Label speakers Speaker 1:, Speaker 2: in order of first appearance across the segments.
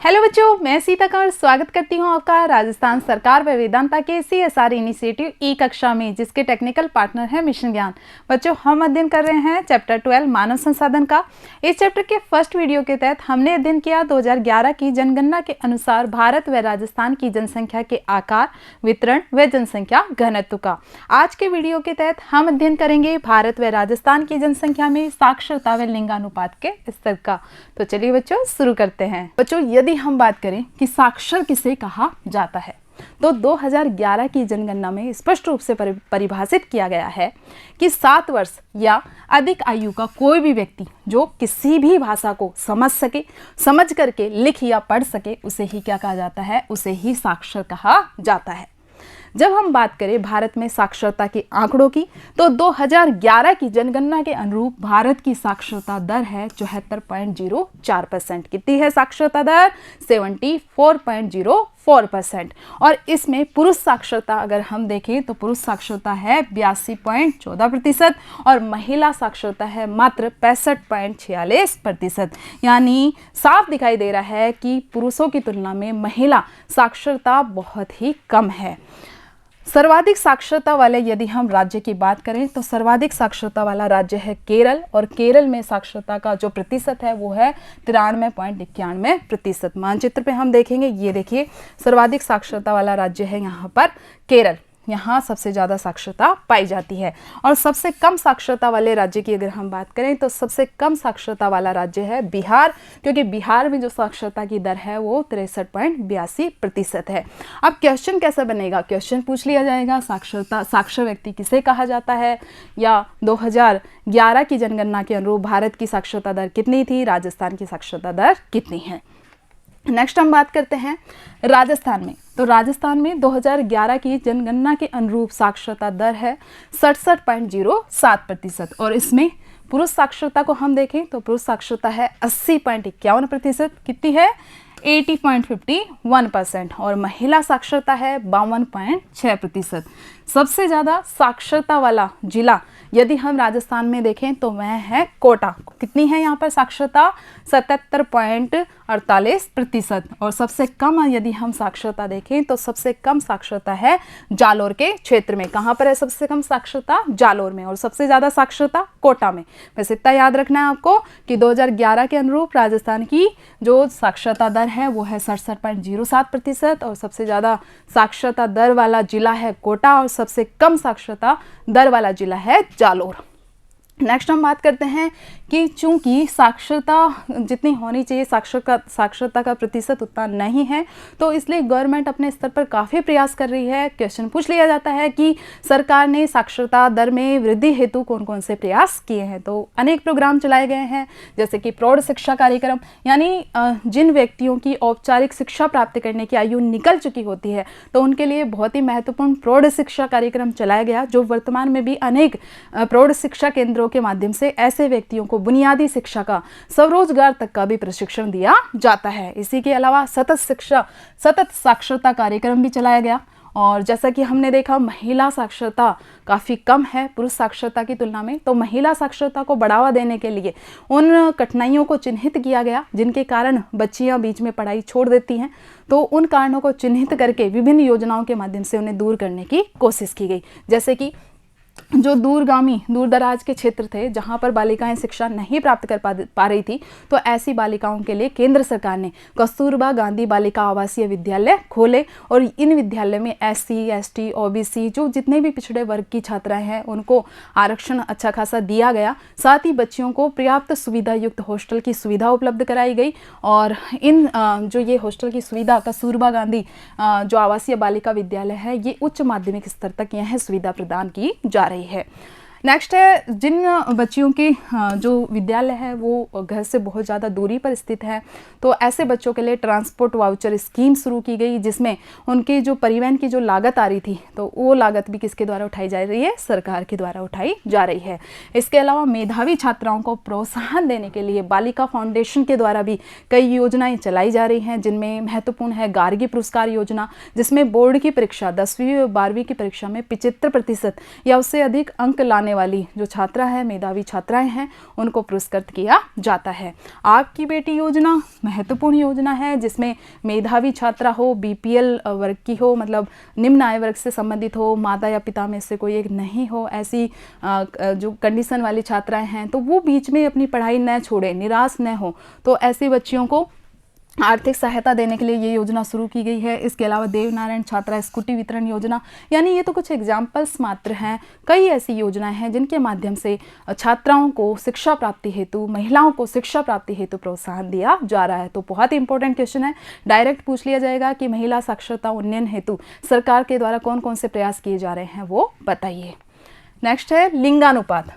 Speaker 1: Hello बच्चों, मैं सीता कंवर स्वागत करती हूँ आपका राजस्थान सरकार व वेदांता के CSR इनिशिएटिव ई कक्षा में, जिसके टेक्निकल पार्टनर है मिशन ज्ञान। बच्चों, हम अध्ययन कर रहे हैं चैप्टर 12 मानव संसाधन का। इस चैप्टर के फर्स्ट वीडियो के तहत हमने अध्ययन किया 2011 की जनगणना के अनुसार भारत व राजस्थान की जनसंख्या के आकार, वितरण व जनसंख्या घनत्व का। आज के वीडियो के तहत हम अध्ययन करेंगे भारत व राजस्थान की जनसंख्या में साक्षरता व लिंगानुपात के स्तर का। तो चलिए बच्चों, शुरू करते हैं। बच्चों, यदि हम बात करें कि साक्षर किसे कहा जाता है, तो 2011 की जनगणना में स्पष्ट रूप से परिभाषित किया गया है कि 7 वर्ष या अधिक आयु का कोई भी व्यक्ति जो किसी भी भाषा को समझ करके लिख या पढ़ सके, उसे ही क्या कहा जाता है, उसे ही साक्षर कहा जाता है। जब हम बात करें भारत में साक्षरता के आंकड़ों की, तो 2011 की जनगणना के अनुरूप भारत की साक्षरता दर है 74.04%। कितनी है साक्षरता दर? 74.04%। और इसमें पुरुष साक्षरता अगर हम देखें तो पुरुष साक्षरता है 82.14% और महिला साक्षरता है मात्र 65.46%। यानी साफ दिखाई दे रहा है कि पुरुषों की तुलना में महिला साक्षरता बहुत ही कम है। सर्वाधिक साक्षरता वाले यदि हम राज्य की बात करें तो सर्वाधिक साक्षरता वाला राज्य है केरल, और केरल में साक्षरता का जो प्रतिशत है वो है 93.91%। मानचित्र पे हम देखेंगे, ये देखिए सर्वाधिक साक्षरता वाला राज्य है यहाँ पर केरल। यहाँ सबसे ज़्यादा साक्षरता पाई जाती है। और सबसे कम साक्षरता वाले राज्य की अगर हम बात करें तो सबसे कम साक्षरता वाला राज्य है बिहार, क्योंकि बिहार में जो साक्षरता की दर है वो 63.82% है। अब क्वेश्चन कैसा बनेगा? क्वेश्चन पूछ लिया जाएगा साक्षर व्यक्ति किसे कहा जाता है, या 2011 की जनगणना के अनुरूप भारत की साक्षरता दर कितनी थी, राजस्थान की साक्षरता दर कितनी है। नेक्स्ट हम बात करते हैं राजस्थान में। तो राजस्थान में 2011 की जनगणना के अनुरूप साक्षरता दर है 67.07%। और इसमें पुरुष साक्षरता को हम देखें तो पुरुष साक्षरता है 80.51%। कितनी है? 80.51%। और महिला साक्षरता है 52.6%। सबसे ज़्यादा साक्षरता वाला जिला यदि हम राजस्थान में देखें तो वह है कोटा। कितनी है यहाँ पर साक्षरता? 77.48%। और सबसे कम यदि हम साक्षरता देखें तो सबसे कम साक्षरता है जालोर के क्षेत्र में। कहाँ पर है सबसे कम साक्षरता? जालोर में। और सबसे ज़्यादा साक्षरता कोटा में। बस इतना याद रखना है आपको कि 2011 के अनुरूप राजस्थान की जो साक्षरता दर है वो है 67.07%। और सबसे ज़्यादा साक्षरता दर वाला जिला है कोटा, और सबसे कम साक्षरता दर वाला जिला है जालोर। नेक्स्ट हम बात करते हैं कि चूंकि साक्षरता जितनी होनी चाहिए साक्षरता का प्रतिशत उतना नहीं है, तो इसलिए गवर्नमेंट अपने स्तर पर काफ़ी प्रयास कर रही है। क्वेश्चन पूछ लिया जाता है कि सरकार ने साक्षरता दर में वृद्धि हेतु कौन कौन से प्रयास किए हैं। तो अनेक प्रोग्राम चलाए गए हैं, जैसे कि प्रौढ़ शिक्षा कार्यक्रम, यानी जिन व्यक्तियों की औपचारिक शिक्षा प्राप्त करने की आयु निकल चुकी होती है तो उनके लिए बहुत ही महत्वपूर्ण प्रौढ़ शिक्षा कार्यक्रम चलाया गया, जो वर्तमान में भी अनेक प्रौढ़ शिक्षा केंद्रों के माध्यम से ऐसे व्यक्तियों को बुनियादी शिक्षा का स्वरोजगार तक का भी प्रशिक्षण दिया जाता है। इसी के अलावा सतत साक्षरता कार्यक्रम भी चलाया गया। और जैसा कि हमने देखा, महिला साक्षरता काफ़ी कम है पुरुष साक्षरता की तुलना में, तो महिला साक्षरता को बढ़ावा देने के लिए उन कठिनाइयों को चिन्हित किया गया जिनके कारण बच्चियां बीच में पढ़ाई छोड़ देती हैं। तो उन कारणों को चिन्हित करके विभिन्न योजनाओं के माध्यम से उन्हें दूर करने की कोशिश की गई। जैसे कि जो दूर दराज के क्षेत्र थे जहाँ पर बालिकाएं शिक्षा नहीं प्राप्त कर पा रही थी, तो ऐसी बालिकाओं के लिए केंद्र सरकार ने कस्तूरबा गांधी बालिका आवासीय विद्यालय खोले। और इन विद्यालय में SC, ST, OBC जो जितने भी पिछड़े वर्ग की छात्राएं हैं उनको आरक्षण अच्छा खासा दिया गया। साथ ही बच्चियों को पर्याप्त सुविधा युक्त हॉस्टल की सुविधा उपलब्ध कराई गई। और इन जो ये हॉस्टल की सुविधा कस्तूरबा गांधी जो आवासीय बालिका विद्यालय है, ये उच्च माध्यमिक स्तर तक यह सुविधा प्रदान की जा रही है। नेक्स्ट है, जिन बच्चियों की जो विद्यालय है वो घर से बहुत ज़्यादा दूरी पर स्थित है, तो ऐसे बच्चों के लिए ट्रांसपोर्ट वाउचर स्कीम शुरू की गई, जिसमें उनकी जो परिवहन की जो लागत आ रही थी तो वो लागत भी किसके द्वारा उठाई जा रही है? सरकार के द्वारा उठाई जा रही है। इसके अलावा मेधावी छात्राओं को प्रोत्साहन देने के लिए बालिका फाउंडेशन के द्वारा भी कई योजनाएं चलाई जा रही हैं, जिनमें महत्वपूर्ण है गार्गी पुरस्कार योजना, जिसमें बोर्ड की परीक्षा 10वीं व 12वीं की परीक्षा में 75% या उससे अधिक अंक लाने आने वाली जो छात्रा है, मेधावी छात्राएं हैं, उनको पुरस्कृत किया जाता है। आपकी बेटी योजना महत्वपूर्ण योजना है जिसमें मेधावी छात्रा हो, बीपीएल वर्ग की हो, मतलब निम्न आय वर्ग से संबंधित हो, माता या पिता में से कोई एक नहीं हो, ऐसी जो कंडीशन वाली छात्राएं हैं तो वो बीच में अपनी पढ़ाई न छोड़े, निराश न हो, तो ऐसी बच्चियों को आर्थिक सहायता देने के लिए ये योजना शुरू की गई है। इसके अलावा देवनारायण छात्रा स्कूटी वितरण योजना, यानी ये तो कुछ एग्जाम्पल्स मात्र हैं। कई ऐसी योजनाएं हैं जिनके माध्यम से छात्राओं को शिक्षा प्राप्ति हेतु, महिलाओं को शिक्षा प्राप्ति हेतु प्रोत्साहन दिया जा रहा है। तो बहुत ही इंपॉर्टेंट क्वेश्चन है, डायरेक्ट पूछ लिया जाएगा कि महिला साक्षरता उन्नयन हेतु सरकार के द्वारा कौन कौन से प्रयास किए जा रहे हैं वो बताइए। नेक्स्ट है लिंगानुपात।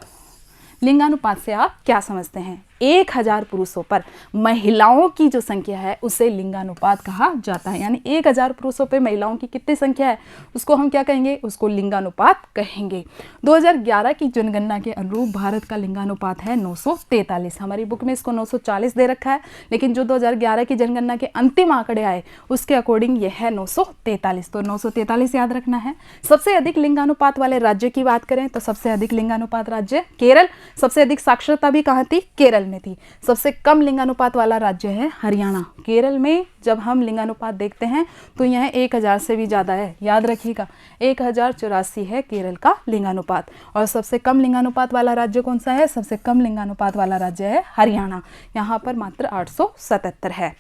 Speaker 1: लिंगानुपात से आप क्या समझते हैं? 1000 पुरुषों पर महिलाओं की जो संख्या है उसे लिंगानुपात कहा जाता है। यानी 1000 पुरुषों पर महिलाओं की कितनी संख्या है उसको हम क्या कहेंगे? उसको लिंगानुपात कहेंगे। 2011 की जनगणना के अनुरूप भारत का लिंगानुपात है 943। हमारी बुक में इसको 940 दे रखा है, लेकिन जो 2011 की जनगणना के अंतिम आंकड़े आए उसके अकॉर्डिंग ये है 943। तो 943 याद रखना है। सबसे अधिक लिंगानुपात वाले राज्य की बात करें तो सबसे अधिक लिंगानुपात राज्य केरल। सबसे अधिक साक्षरता भी कहाँ थी? केरल में थी। सबसे कम लिंगानुपात वाला राज्य है हरियाणा। केरल में जब हम लिंगानुपात देखते हैं तो यह 1000 से भी ज़्यादा है, याद रखिएगा, 1084 है केरल का लिंगानुपात। और सबसे कम लिंगानुपात वाला राज्य कौन सा है? सबसे कम लिंगानुपात वाला राज्य है हरियाणा, यहाँ पर मात्र 877 है।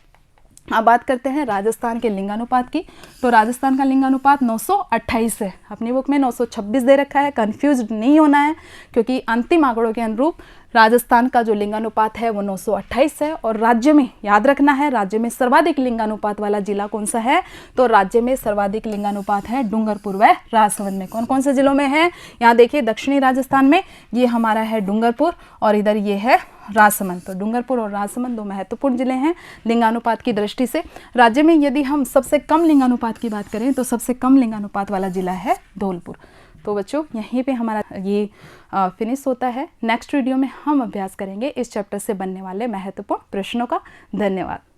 Speaker 1: अब बात करते हैं राजस्थान के लिंगानुपात की। तो राजस्थान का लिंगानुपात 928 है। अपनी बुक में 926 दे रखा है, कंफ्यूज नहीं होना है क्योंकि अंतिम आंकड़ों के अनुरूप राजस्थान का जो लिंगानुपात है वो 928 है। और राज्य में याद रखना है, राज्य में सर्वाधिक लिंगानुपात वाला जिला कौन सा है? तो राज्य में सर्वाधिक लिंगानुपात है डूंगरपुर व राजसमंद में। कौन कौन से जिलों में है? यहाँ देखिए, दक्षिणी राजस्थान में ये हमारा है डूंगरपुर और इधर ये है राजसमंद। तो डूंगरपुर और राजसमंद दो महत्वपूर्ण जिले हैं लिंगानुपात की दृष्टि से। राज्य में यदि हम सबसे कम लिंगानुपात की बात करें तो सबसे कम लिंगानुपात वाला जिला है धौलपुर। तो बच्चों यहीं पे हमारा ये फिनिश होता है। नेक्स्ट वीडियो में हम अभ्यास करेंगे इस चैप्टर से बनने वाले महत्वपूर्ण प्रश्नों का। धन्यवाद।